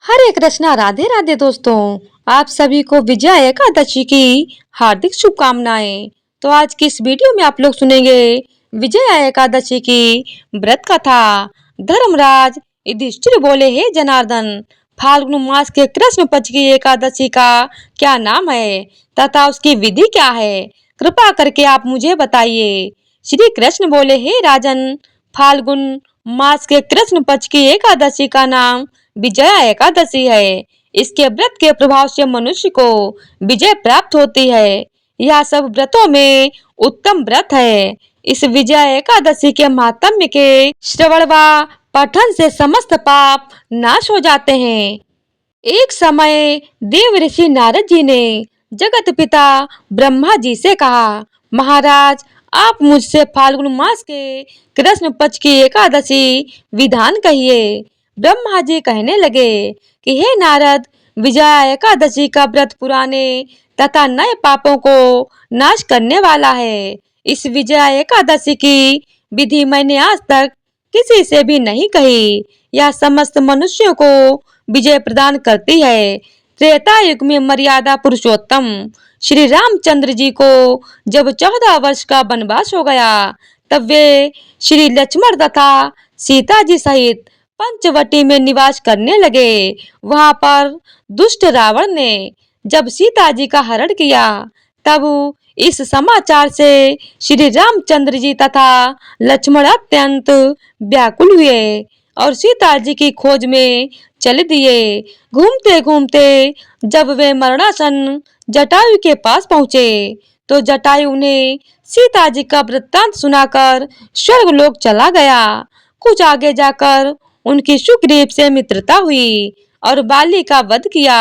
हरे कृष्णा, राधे राधे दोस्तों। आप सभी को विजया एकादशी की हार्दिक शुभकामनाएं। तो आज की इस वीडियो में आप लोग सुनेंगे विजया एकादशी की व्रत कथा। धर्मराज युधिष्ठिर बोले, हे जनार्दन, फाल्गुन मास के कृष्ण पक्ष की एकादशी का क्या नाम है तथा उसकी विधि क्या है? कृपा करके आप मुझे बताइए। श्री कृष्ण बोले, हे राजन, फाल्गुन मास के कृष्ण पक्ष की एकादशी का नाम विजया एकादशी है। इसके व्रत के प्रभाव से मनुष्य को विजय प्राप्त होती है। यह सब व्रतों में उत्तम व्रत है। इस विजया एकादशी के महात्म्य के श्रवण व पठन से समस्त पाप नाश हो जाते हैं। एक समय देव ऋषि नारद जी ने जगत पिता ब्रह्मा जी से कहा, महाराज, आप मुझसे फाल्गुन मास के कृष्ण पक्ष की एकादशी विधान कहिए। ब्रह्मा जी कहने लगे कि हे नारद, विजया एकादशी का व्रत पुराने तथा नए पापों को नाश करने वाला है। इस विजया एकादशी की विधि मैंने आज तक किसी से भी नहीं कही। यह समस्त मनुष्यों को विजय प्रदान करती है। त्रेता युग में मर्यादा पुरुषोत्तम श्री रामचंद्र जी को जब 14 वर्ष का वनवास हो गया, तब वे श्री लक्ष्मण तथा सीता जी सहित पंचवटी में निवास करने लगे। वहां पर दुष्ट रावण ने जब सीता जी का हरण किया, तब इस समाचार से श्री रामचंद्र जी तथा लक्ष्मण अत्यंत व्याकुल हुए और सीता जी की खोज में चल दिए। घूमते घूमते जब वे मरणासन जटायु के पास पहुंचे, तो जटायु उन्हें सीता जी का वृत्तांत सुनाकर स्वर्ग लोक चला गया। कुछ आगे जाकर उनकी सुग्रीव से मित्रता हुई और बाली का वध किया।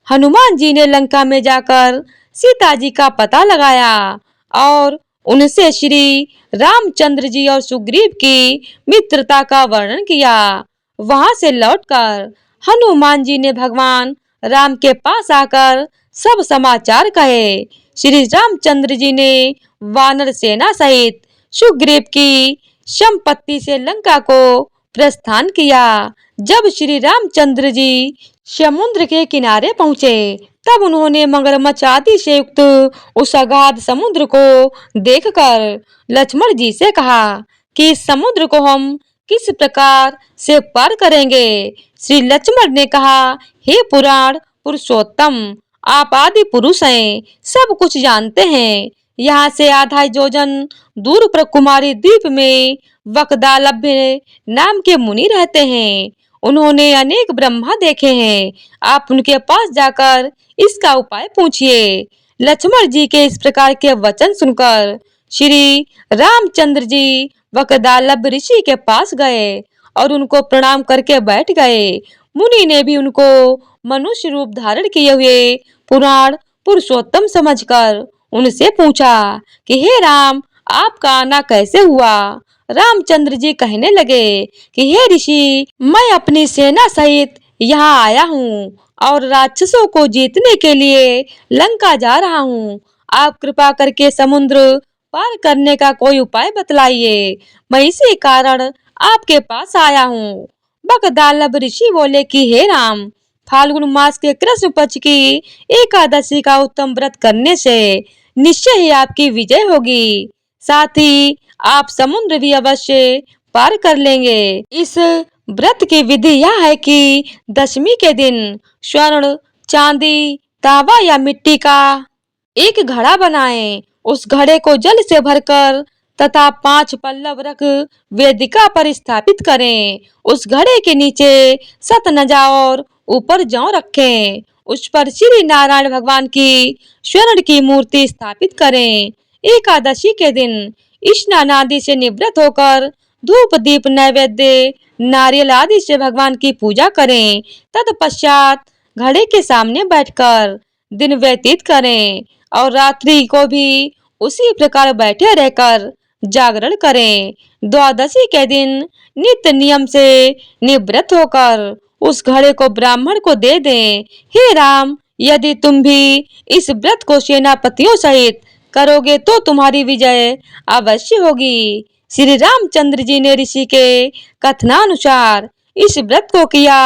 हनुमान जी ने लंका में जाकर सीता जी का पता लगाया और उनसे श्री रामचंद्र जी और सुग्रीव की मित्रता का वर्णन किया। वहां से लौटकर हनुमान जी ने भगवान राम के पास आकर सब समाचार कहे। श्री रामचंद्र जी ने वानर सेना सहित सुग्रीव की संपत्ति से लंका को प्रस्थान किया। जब श्री रामचंद्र जी समुद्र के किनारे पहुंचे, तब उन्होंने मगरमच्छ आदि से युक्त उस अगाध समुद्र को देखकर लक्ष्मण जी से कहा कि इस समुद्र को हम किस प्रकार से पार करेंगे? श्री लक्ष्मण ने कहा, हे पुराण पुरुषोत्तम, आप आदि पुरुष हैं, सब कुछ जानते हैं। यहाँ से आधा योजन दूर पर कुमारी द्वीप में वकदालभ्य नाम के मुनि रहते हैं। उन्होंने अनेक ब्रह्मा देखे हैं। आप उनके पास जाकर इसका उपाय पूछिए। लक्ष्मण जी के इस प्रकार के वचन सुनकर श्री रामचंद्र जी वकदालभ ऋषि के पास गए और उनको प्रणाम करके बैठ गए। मुनि ने भी उनको मनुष्य रूप धारण किए हुए पुराण पुरुषोत्तम समझकर उनसे पूछा कि हे राम, आपका आना कैसे हुआ? रामचंद्र जी कहने लगे कि हे ऋषि, मैं अपनी सेना सहित यहाँ आया हूँ और राक्षसों को जीतने के लिए लंका जा रहा हूँ। आप कृपा करके समुद्र पार करने का कोई उपाय बतलाइए। मैं इसी कारण आपके पास आया हूँ। वकदालभ ऋषि बोले कि हे राम, फाल्गुन मास के कृष्ण पक्ष की एकादशी का उत्तम व्रत करने से निश्चय ही आपकी विजय होगी। साथ ही आप समुद्र भी अवश्य पार कर लेंगे। इस व्रत की विधि यह है कि दशमी के दिन स्वर्ण, चांदी, तांबा या मिट्टी का एक घड़ा बनाएं। उस घड़े को जल से भरकर तथा 5 पल्लव रख वेदिका पर स्थापित करें। उस घड़े के नीचे सतनजा और ऊपर जौ रखें। उस पर श्री नारायण भगवान की स्वर्ण की मूर्ति स्थापित करें। एकादशी के दिन स्नान आदि से निवृत्त होकर धूप दीप नैवेद्य नारियल आदि से भगवान की पूजा करें। तत्पश्चात घड़े के सामने बैठकर दिन व्यतीत करें और रात्रि को भी उसी प्रकार बैठे रहकर जागरण करें। द्वादशी के दिन नित्य नियम से निवृत्त होकर उस घड़े को ब्राह्मण को दे दें। हे राम, यदि तुम भी इस व्रत को सेनापतियों सहित करोगे तो तुम्हारी विजय अवश्य होगी। श्री रामचंद्र जी ने ऋषि के कथनानुसार इस व्रत को किया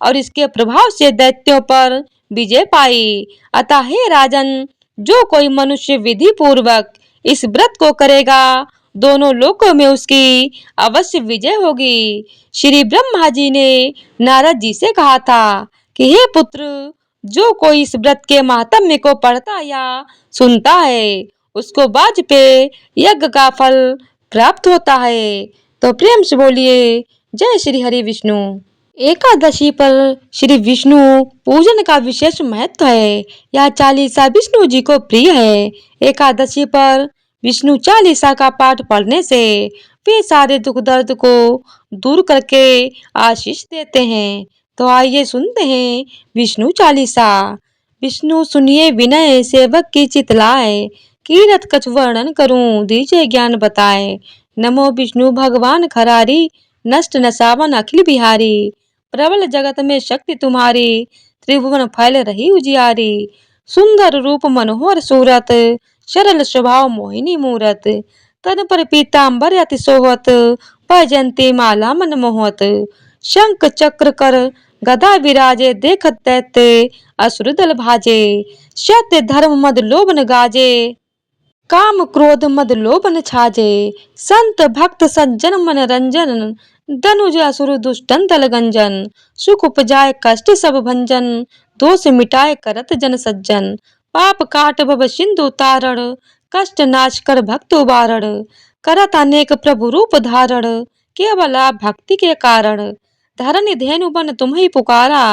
और इसके प्रभाव से दैत्यों पर विजय पाई। अतः हे राजन, जो कोई मनुष्य विधि पूर्वक इस व्रत को करेगा, दोनों लोकों में उसकी अवश्य विजय होगी। श्री ब्रह्मा जी ने नारद जी से कहा था कि हे पुत्र, जो कोई इस व्रत के महात्म्य को पढ़ता या सुनता है, उसको वाजपेय यज्ञ का फल प्राप्त होता है। तो प्रेम से बोलिए जय श्री हरि विष्णु। एकादशी पर श्री विष्णु पूजन का विशेष महत्व है। यह चालीसा विष्णु जी को प्रिय है। एकादशी पर विष्णु चालीसा का पाठ पढ़ने से वे सारे दुख दर्द को दूर करके आशीष देते हैं। तो आइए सुनते हैं विष्णु चालीसा। विष्णु सुनिए विनय सेवक की चितलाए, कीरत कछ वर्णन करूं दीजिए ज्ञान बताए। नमो विष्णु भगवान खरारी, नष्ट नसावन अखिल बिहारी। प्रबल जगत में शक्ति तुम्हारी, त्रिभुवन फैल रही उजियारी। सुंदर रूप मनोहर सूरत, सरल स्वभाव मोहिनी मूरत। तन पर पीताम्बर अति सोहत, वैजयंती माला मन मोहत। शंख चक्र कर गदा विराजे, देखत दैत्य असुर दल भाजे। सत्य धर्म मद लोभन गाजे, काम क्रोध मद लोभन छाजे। संत भक्त सज्जन मन रंजन, धनुज असुर दुष्टन दल गंजन। सुख उपजाए कष्ट सब भंजन, दोष मिटाए करत जन सज्जन। पाप काट भव सिंधु तारण, कष्ट नाश कर भक्त उबारण। करत अनेक प्रभु रूप धारण, केवल आप भक्ति के कारण। धरनी धेनु बन तुम ही पुकारा,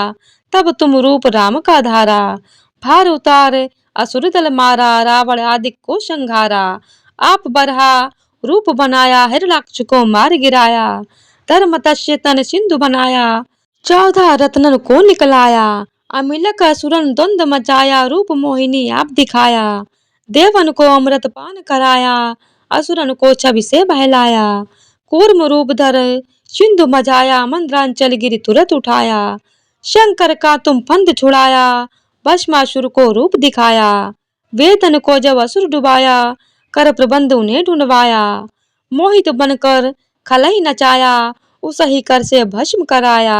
तब तुम रूप राम का धारा। भार उतार असुर दल मारा, रावण आदि को संघारा। आप बरहा रूप बनाया, हिरणाक्ष को मार गिराया। धर्म तस्य तन सिंधु बनाया, 14 रत्नन को निकलाया। अमिलक असुरन द्वंद मचाया, रूप मोहिनी आप दिखाया। देवन को अमृत पान कराया, असुरन को छवि से बहलाया। कूर्म रूप धर सिंधु मजाया, मंद्रांचल गिरि तुरत उठाया। शंकर का तुम फंद छुड़ाया, भस्मासुर को रूप दिखाया। वेदन को जब असुर डुबाया, कर प्रबंध उन्हें ढूंढवाया। मोहित बनकर खलही नचाया, उसही कर से भस्म कराया।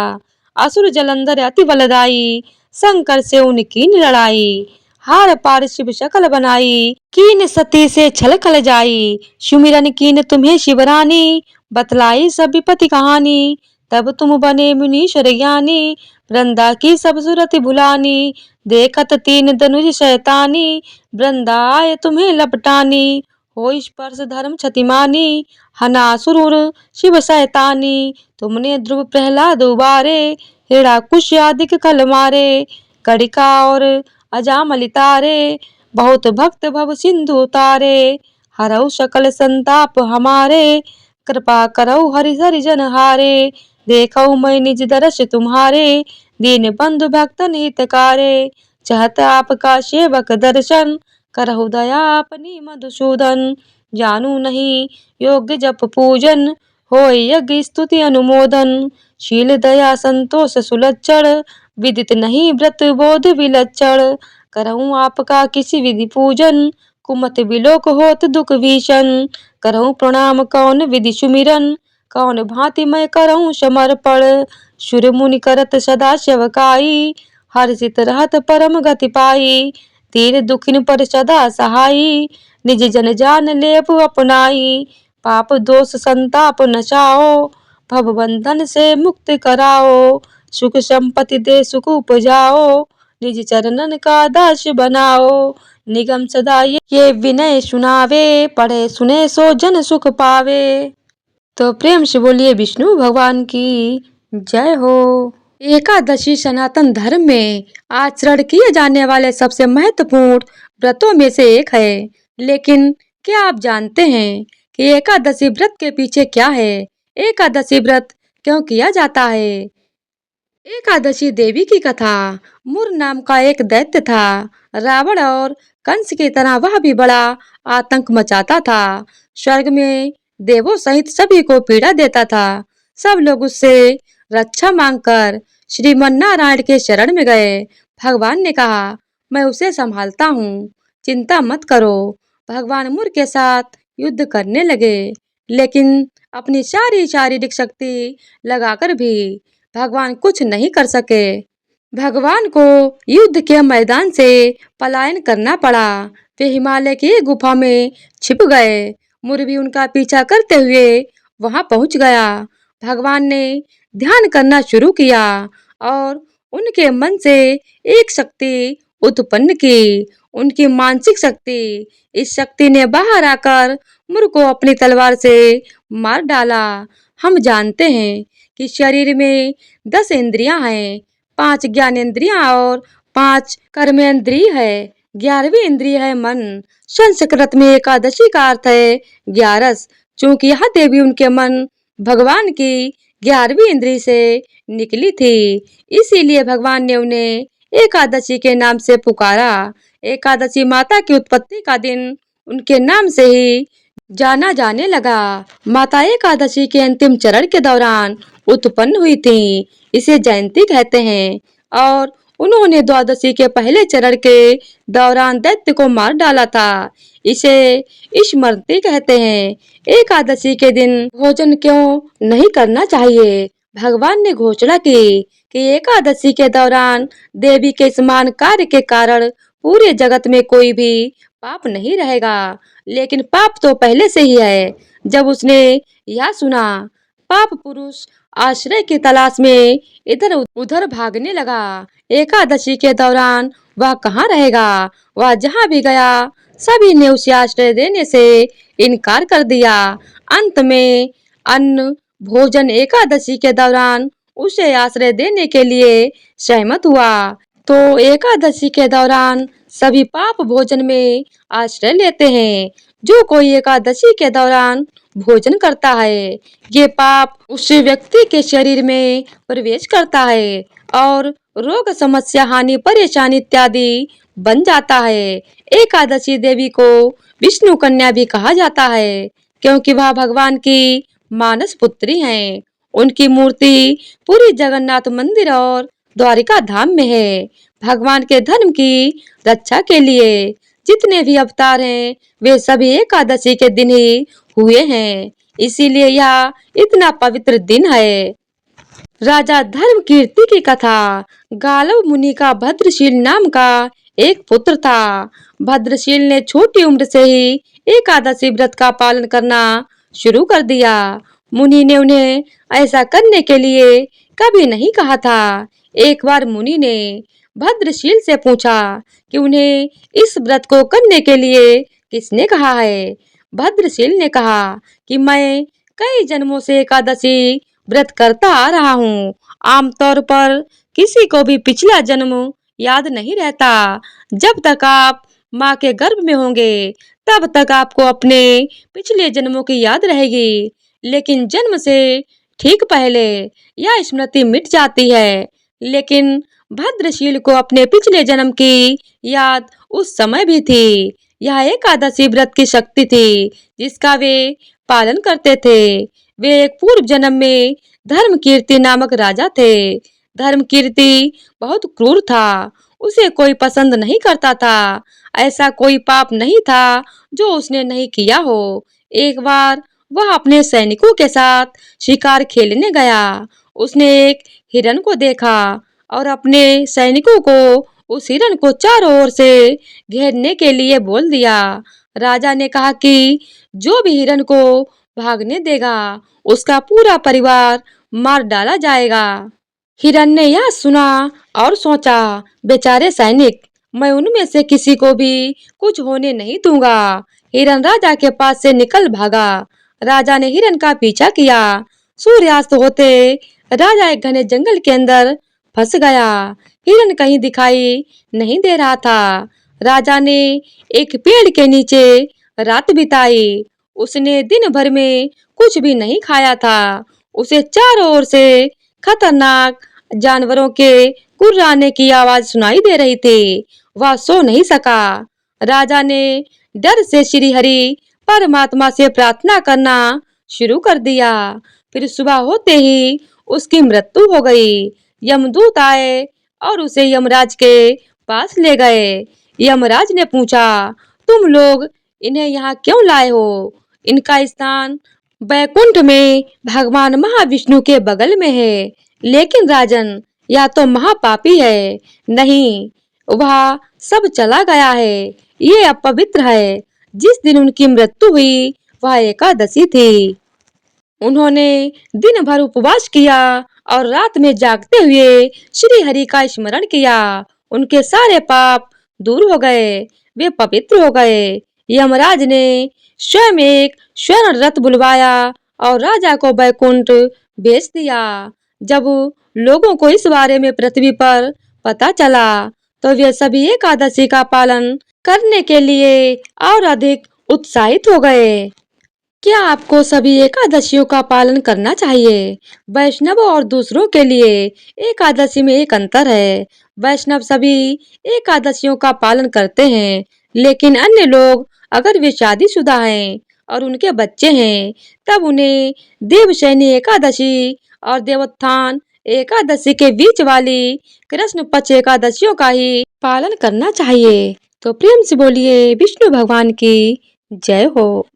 असुर जलंधर अति बलदाई, शंकर से उनकी लड़ाई। हार पार शिव शकल बनाई, कीन सती से छल खल जाई। सुमिरन कीन तुम्हें शिवरानी, बतलाई सब विपत्ति कहानी। तब तुम बने मुनीश्वर ज्ञानी, वृंदा की सब सूरत भुलानी। देखत तीन धनुष शैतानी, वृंदा आए तुम्हें लपटानी। हो स्पर्श धर्म क्षतिमानी, हनासुर शिव शैतानी। तुमने ध्रुव प्रहलाद उबारे, हिरणाकुश आदिक कल मारे। कड़िका और अजामल तारे, बहुत भक्त भव सिंधु उतारे। हरऊ सकल संताप हमारे, कृपा करऊ हरि हरि जन हारे। देखऊ मैं निज दर्श तुम्हारे, दीन बंधु भक्तन हितकारे। चाहत आपका सेवक दर्शन, करहु दया अपनी मधुसूदन। जानू नहीं योग्य जप पूजन, होय यज्ञ स्तुति अनुमोदन। शील दया संतोष सुलक्षण, विदित नहीं व्रत बोध विलक्षण। करहूँ आपका किसी विधि पूजन, कुमत विलोक होत दुख भीषण। करहूँ प्रणाम कौन विधि सुमिरन, कौन भांति मैं करहूँ समर्पण। सुर मुनि करत सदा सेवकाई, हर्षित रहत परम गति पाई। दीन दुखिन पर सदा सहाई, निज जन जान लेव अपनाई। पाप दोष संताप नचाओ, भव बंधन से मुक्त कराओ। सुख संपत्ति दे सुख उपजाओ, निज चरणन का दास बनाओ। निगम सदा ये विनय सुनावे, पढ़े सुने सो जन सुख पावे। तो प्रेम से बोलिए विष्णु भगवान की जय हो। एकादशी सनातन धर्म में आचरण किए जाने वाले सबसे महत्वपूर्ण व्रतों में से एक है। लेकिन क्या आप जानते हैं कि एकादशी व्रत के पीछे क्या है? एकादशी व्रत क्यों किया जाता है? एकादशी देवी की कथा। मुर नाम का एक दैत्य था। रावण और कंस की तरह वह भी बड़ा आतंक मचाता था। स्वर्ग में देवों सहित सभी को पीड़ा देता था। सब लोग उससे रक्षा मांगकर श्रीमन नारायण के शरण में गए। भगवान ने कहा, मैं उसे संभालता हूँ, चिंता मत करो। भगवान मुर के साथ युद्ध करने लगे, लेकिन अपनी सारी शारीरिक शक्ति लगाकर भी भगवान कुछ नहीं कर सके। भगवान को युद्ध के मैदान से पलायन करना पड़ा। वे हिमालय की एक गुफा में छिप गए। मुर भी उनका पीछा करते हुए वहां पहुंच गया। भगवान ने ध्यान करना शुरू किया और उनके मन से एक शक्ति उत्पन्न की, उनकी मानसिक शक्ति। इस शक्ति ने बाहर आकर मुर को अपनी तलवार से मार डाला। हम जानते हैं कि शरीर में 10 इंद्रियां हैं, 5 ज्ञानेंद्रियां और 5 कर्मेंद्रिय है। 11वीं इंद्रिय है मन। संस्कृत में एकादशी का अर्थ है 11। चूंकि यह देवी उनके मन भगवान की 11वीं इंद्रिय से निकली थी, इसीलिए भगवान ने उन्हें एकादशी के नाम से पुकारा। एकादशी माता की उत्पत्ति का दिन उनके नाम से ही जाना जाने लगा। माता एकादशी के अंतिम चरण के दौरान उत्पन्न हुई थी। इसे जयंती कहते हैं और उन्होंने द्वादशी के पहले चरण के दौरान दैत्य को मार डाला था। इसे स्मृति कहते हैं। एकादशी के दिन भोजन क्यों नहीं करना चाहिए? भगवान ने घोषणा की कि एकादशी के दौरान देवी के समान कार्य के कारण पूरे जगत में कोई भी पाप नहीं रहेगा। लेकिन पाप तो पहले से ही है। जब उसने यह सुना, पाप पुरुष आश्रय की तलाश में इधर उधर भागने लगा। एकादशी के दौरान वह कहाँ रहेगा? वह जहाँ भी गया सभी ने उसे आश्रय देने से इनकार कर दिया। अंत में अन्न भोजन एकादशी के दौरान उसे आश्रय देने के लिए सहमत हुआ। तो एकादशी के दौरान सभी पाप भोजन में आश्रय लेते हैं। जो कोई एकादशी के दौरान भोजन करता है, ये पाप उस व्यक्ति के शरीर में प्रवेश करता है और रोग समस्या हानि परेशानी इत्यादि बन जाता है। एकादशी देवी को विष्णु कन्या भी कहा जाता है क्योंकि वह भगवान की मानस पुत्री हैं। उनकी मूर्ति पूरी जगन्नाथ मंदिर और द्वारिका धाम में है। भगवान के धर्म की रक्षा के लिए जितने भी अवतार हैं वे सभी एकादशी के दिन ही हुए हैं। इसीलिए यह इतना पवित्र दिन है। राजा धर्म कीर्ति की कथा। गालव मुनि का भद्रशील नाम का एक पुत्र था। भद्रशील ने छोटी उम्र से ही एकादशी व्रत का पालन करना शुरू कर दिया। मुनि ने उन्हें ऐसा करने के लिए कभी नहीं कहा था। एक बार मुनि ने भद्रशील से पूछा कि उन्हें इस व्रत को करने के लिए किसने कहा है? भद्रशील ने कहा कि मैं कई जन्मों से एकादशी व्रत करता आ रहा हूँ। आमतौर पर किसी को भी पिछला जन्म याद नहीं रहता। जब तक आप माँ के गर्भ में होंगे तब तक आपको अपने पिछले जन्मों की याद रहेगी, लेकिन जन्म से ठीक पहले यह स्मृति मिट जाती है। लेकिन भद्रशील को अपने पिछले जन्म की याद उस समय भी थी। यह एकादशी व्रत की शक्ति थी जिसका वे पालन करते थे। वे एक पूर्व जन्म में धर्मकीर्ति नामक राजा थे। धर्मकीर्ति बहुत क्रूर था। उसे कोई पसंद नहीं करता था। ऐसा कोई पाप नहीं था जो उसने नहीं किया हो। एक बार वह अपने सैनिकों के साथ शिकार खेलने गया। उसने एक हिरण को देखा और अपने सैनिकों को उस हिरण को चारों ओर से घेरने के लिए बोल दिया। राजा ने कहा कि जो भी हिरण को भागने देगा उसका पूरा परिवार मार डाला जाएगा। हिरण ने यह सुना और सोचा, बेचारे सैनिक, मैं उनमें से किसी को भी कुछ होने नहीं दूंगा। हिरण राजा के पास से निकल भागा। राजा ने हिरण का पीछा किया। सूर्यास्त होते राजा एक घने जंगल के अंदर फंस गया। हिरण कहीं दिखाई नहीं दे रहा था। राजा ने एक पेड़ के नीचे रात बिताई। उसने दिन भर में कुछ भी नहीं खाया था। उसे चारों ओर से खतरनाक जानवरों के कुर्राने की आवाज सुनाई दे रही थी। वह सो नहीं सका। राजा ने डर से श्री हरि परमात्मा से प्रार्थना करना शुरू कर दिया। फिर सुबह होते ही उसकी मृत्यु हो गई। यमदूत आए और उसे यमराज के पास ले गए। यमराज ने पूछा, तुम लोग इन्हें यहाँ क्यों लाए हो? इनका स्थान बैकुंठ में भगवान महाविष्णु के बगल में है। लेकिन राजन, यह तो महापापी है। नहीं, वह सब चला गया है। ये अपवित्र है। जिस दिन उनकी मृत्यु हुई वह एकादशी थी। उन्होंने दिन भर उपवास किया और रात में जागते हुए श्री हरि का स्मरण किया। उनके सारे पाप दूर हो गए, वे पवित्र हो गए। यमराज ने स्वयं एक स्वर्ण रथ बुलवाया और राजा को बैकुंठ भेज दिया। जब लोगों को इस बारे में पृथ्वी पर पता चला तो वे सभी एकादशी का पालन करने के लिए और अधिक उत्साहित हो गए। क्या आपको सभी एकादशियों का पालन करना चाहिए? वैष्णव और दूसरों के लिए एकादशी में एक अंतर है। वैष्णव सभी एकादशियों का पालन करते हैं, लेकिन अन्य लोग, अगर वे शादीशुदा हैं और उनके बच्चे हैं, तब उन्हें देवशयनी एकादशी और देवोत्थान एकादशी के बीच वाली कृष्ण पक्ष एकादशियों का ही पालन करना चाहिए। तो प्रेम से बोलिए विष्णु भगवान की जय हो।